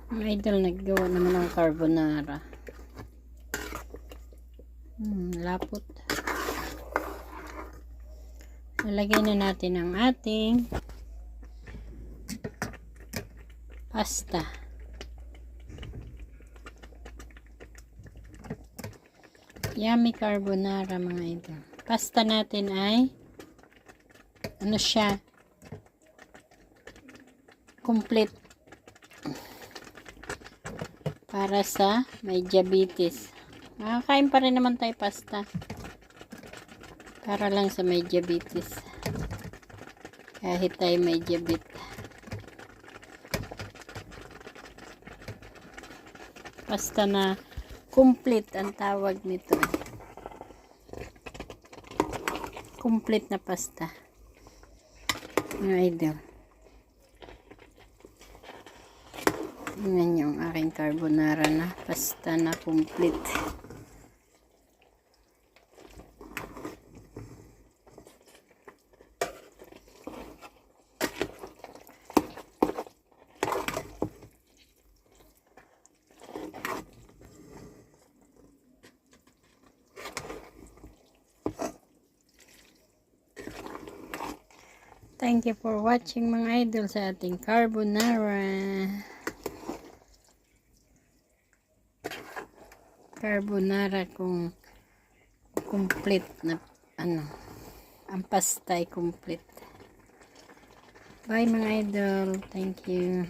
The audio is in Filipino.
Mga idol, naggawa naman ng carbonara. Lapot. Lalagay na natin ang ating pasta. Yummy carbonara, mga idol. Pasta natin ay ano siya? Complete. Para sa may diabetes. Makakain pa rin naman tayo pasta. Para lang sa may diabetes. Kahit tayo may diabetes. Pasta na complete ang tawag nito. Complete na pasta. Mga idol. Tingnan yung aking carbonara na pasta na complete. Thank you for watching, mga idol, sa ating carbonara. Carbonara kung complete na ang pasta ay complete. Bye, mga idol. Thank you.